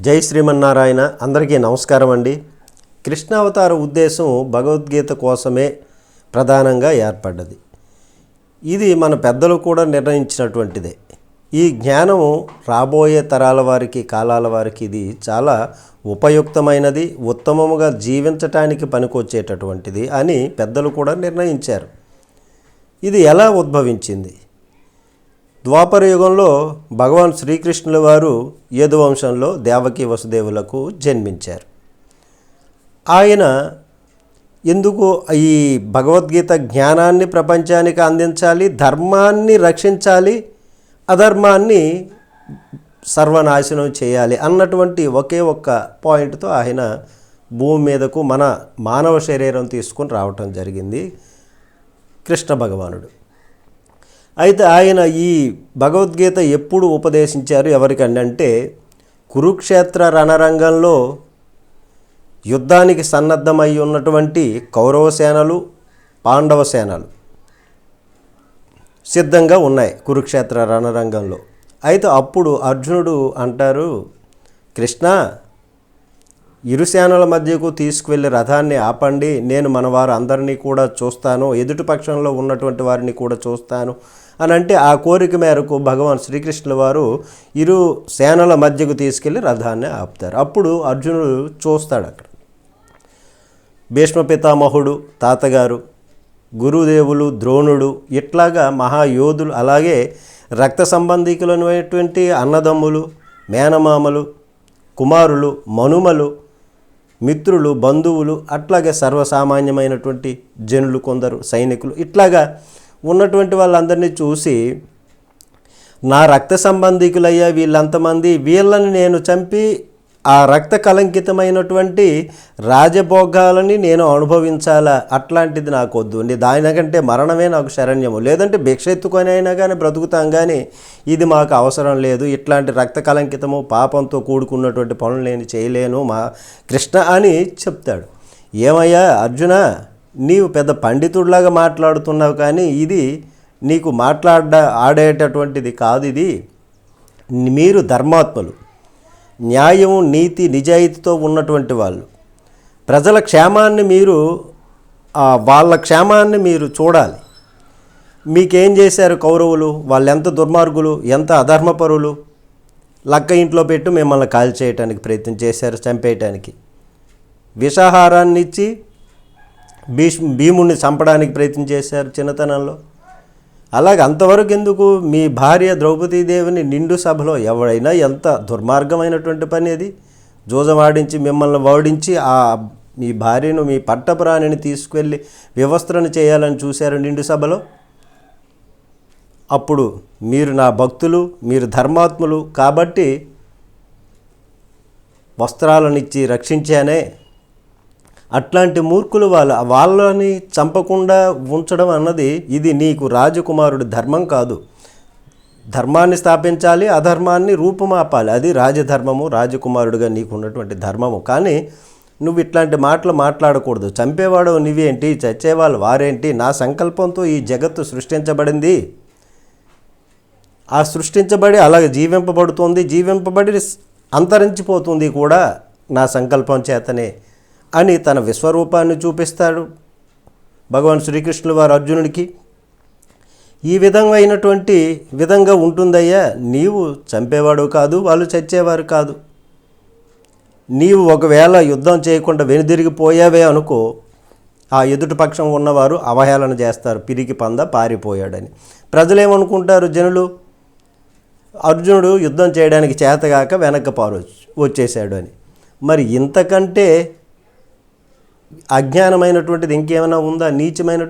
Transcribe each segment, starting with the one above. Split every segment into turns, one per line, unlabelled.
జై శ్రీమన్నారాయణ. అందరికీ నమస్కారం అండి. కృష్ణావతార ఉద్దేశం భగవద్గీత కోసమే ప్రధానంగా ఏర్పడ్డది. ఇది మన పెద్దలు కూడా నిర్ణయించినటువంటిదే. ఈ జ్ఞానం రాబోయే తరాల వారికి, కాలాల వారికి ఇది చాలా ఉపయుక్తమైనది, ఉత్తమముగా జీవించటానికి పనికొచ్చేటటువంటిది అని పెద్దలు కూడా నిర్ణయించారు. ఇది ఎలా ఉద్భవించింది? ద్వాపర యుగంలో భగవాన్ శ్రీకృష్ణుల వారు యదువంశంలో దేవకీ వసుదేవులకు జన్మించారు. ఆయన ఎందుకు ఈ భగవద్గీత జ్ఞానాన్ని ప్రపంచానికి అందించాలి, ధర్మాన్ని రక్షించాలి, అధర్మాన్ని సర్వనాశనం చేయాలి అన్నటువంటి ఒకే ఒక్క పాయింట్తో ఆయన భూమి మీదకు మన మానవ శరీరం తీసుకుని రావటం జరిగింది కృష్ణ భగవానుడు. అయితే ఆయన ఈ భగవద్గీత ఎప్పుడు ఉపదేశించారు ఎవరికంటే, కురుక్షేత్ర రణరంగంలో యుద్ధానికి సన్నద్ధమై ఉన్నటువంటి కౌరవ సేనలు, పాండవ సేనలు సిద్ధంగా ఉన్నాయి కురుక్షేత్ర రణరంగంలో. అయితే అప్పుడు అర్జునుడు అంటారు, కృష్ణ, ఇరు సేనల మధ్యకు తీసుకువెళ్ళి రథాన్ని ఆపండి, నేను మన వారు అందరినీ కూడా చూస్తాను, ఎదుటి పక్షంలో ఉన్నటువంటి వారిని కూడా చూస్తాను అని అంటే, ఆ కోరిక మేరకు భగవాన్ శ్రీకృష్ణుల వారు ఇరు సేనల మధ్యకు తీసుకెళ్ళి రథాన్ని ఆపుతారు. అప్పుడు అర్జునుడు చూస్తాడు. అక్కడ భీష్మ పితామహుడు, తాతగారు, గురుదేవులు, ద్రోణుడు, ఇట్లాగా మహాయోధులు, అలాగే రక్త సంబంధికులైనటువంటి అన్నదమ్ములు, మేనమామలు, కుమారులు, మనుమలు, మిత్రులు, బంధువులు, అట్లాగే సర్వసామాన్యమైనటువంటి జనులు, కొందరు సైనికులు, ఇట్లాగా ఉన్నటువంటి వాళ్ళందరినీ చూసి, నా రక్త సంబంధికులయ్యా వీళ్ళంతమంది, వీళ్ళని నేను చంపి ఆ రక్త కలంకితమైనటువంటి రాజభోగాలని నేను అనుభవించాలా? అట్లాంటిది నాకు వద్దు, దానికంటే మరణమే నాకు శరణ్యము, లేదంటే భిక్ష ఎత్తుకొని అయినా కానీ బ్రతుకుతాం, కానీ ఇది మాకు అవసరం లేదు, ఇట్లాంటి రక్త కలంకితము పాపంతో కూడుకున్నటువంటి పనులు నేను చేయలేను మా కృష్ణ అని చెప్తాడు. ఏమయ్యా అర్జున, నీవు పెద్ద పండితుడిలాగా మాట్లాడుతున్నావు, కానీ ఇది నీకు ఆడేటటువంటిది కాదు. ఇది మీరు ధర్మాత్ములు, న్యాయం, నీతి, నిజాయితీతో ఉన్నటువంటి వాళ్ళు, ప్రజల క్షేమాన్ని మీరు వాళ్ళ క్షేమాన్ని మీరు చూడాలి. మీకేం చేశారు కౌరవులు? వాళ్ళు ఎంత దుర్మార్గులు, ఎంత అధర్మపరులు. లక్క ఇంట్లో పెట్టి మిమ్మల్ని కాల్ చేయడానికి ప్రయత్నం చేశారు, చంపేయటానికి. విషాహారాన్ని ఇచ్చి భీముడిని చంపడానికి ప్రయత్నం చేశారు చిన్నతనంలో. అలాగే అంతవరకు ఎందుకు? మీ భార్య ద్రౌపదీదేవిని నిండు సభలో ఎవడైనా, ఎంత దుర్మార్గమైనటువంటి పని అది, జోజమాడించి మిమ్మల్ని ఓడించి మీ భార్యను, మీ పట్టపురాణిని తీసుకువెళ్ళి వివస్త్రను చేయాలని చూశారు నిండు సభలో. అప్పుడు మీరు నా భక్తులు, మీరు ధర్మాత్ములు కాబట్టి వస్త్రాలనిచ్చి రక్షించానే. అట్లాంటి మూర్ఖులు వాళ్ళని చంపకుండా ఉంచడం అన్నది ఇది నీకు రాజకుమారుడి ధర్మం కాదు. ధర్మాన్ని స్థాపించాలి, అధర్మాన్ని రూపుమాపాలి, అది రాజధర్మము, రాజకుమారుడిగా నీకు ఉన్నటువంటి ధర్మము. కానీ నువ్వు ఇట్లాంటి మాటలు మాట్లాడకూడదు. చంపేవాడు నువ్వేంటి, చచ్చేవాళ్ళు వారేంటి? నా సంకల్పంతో ఈ జగత్తు సృష్టించబడింది, ఆ సృష్టించబడి అలాగే జీవింపబడి అంతరించిపోతుంది కూడా నా సంకల్పం చేతనే అని తన విశ్వరూపాన్ని చూపిస్తాడు భగవాన్ శ్రీకృష్ణుల వారు అర్జునుడికి. ఈ విధంగా ఉంటుందయ్యా, నీవు చంపేవాడు కాదు, వాళ్ళు చచ్చేవారు కాదు. నీవు ఒకవేళ యుద్ధం చేయకుండా వెనుదిరిగిపోయావే అనుకో, ఆ ఎదుటి పక్షం ఉన్నవారు అవహేళన చేస్తారు, పిరికి పంద పారిపోయాడని. ప్రజలేమనుకుంటారు జనులు? అర్జునుడు యుద్ధం చేయడానికి చేతగాక వెనక్కి వచ్చేసాడు అని. మరి ఇంతకంటే అజ్ఞానమైనటువంటిది ఇంకేమైనా ఉందా? నీచమైన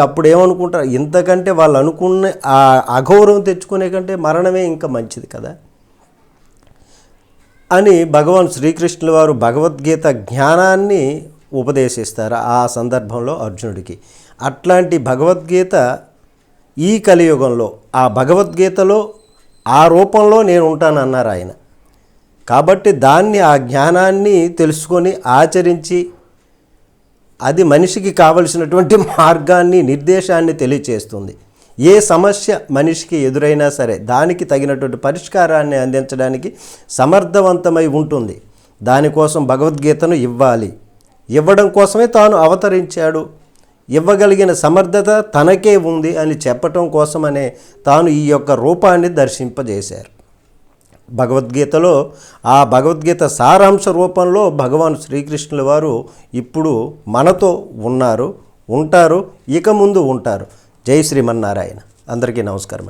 అప్పుడు ఏమనుకుంటారు? ఇంతకంటే వాళ్ళు అనుకున్న ఆ అగౌరవం తెచ్చుకునే కంటే మరణమే ఇంకా మంచిది కదా అని భగవాన్ శ్రీకృష్ణుల వారు భగవద్గీత జ్ఞానాన్ని ఉపదేశిస్తారు ఆ సందర్భంలో అర్జునుడికి. అట్లాంటి భగవద్గీత ఈ కలియుగంలో, ఆ భగవద్గీతలో ఆ రూపంలో నేను ఉంటానన్నారు ఆయన. కాబట్టి ఆ జ్ఞానాన్ని తెలుసుకొని ఆచరించి అది మనిషికి కావలసినటువంటి మార్గాన్ని, నిర్దేశాన్ని తెలియచేస్తుంది. ఏ సమస్య మనిషికి ఎదురైనా సరే దానికి తగినటువంటి పరిష్కారాన్ని అందించడానికి సమర్థవంతమై ఉంటుంది. దానికోసం భగవద్గీతను ఇవ్వడం కోసమే తాను అవతరించాడు. ఇవ్వగలిగిన సమర్థత తనకే ఉంది అని చెప్పటం కోసమనే తాను ఈ యొక్క రూపాన్ని దర్శింపజేశారు. భగవద్గీతలో ఆ భగవద్గీత సారాంశ రూపంలో భగవాన్ శ్రీకృష్ణుల వారు ఇప్పుడు మనతో ఉంటారు, ఇక ముందు ఉంటారు. జై శ్రీమన్నారాయణ. అందరికీ నమస్కారం.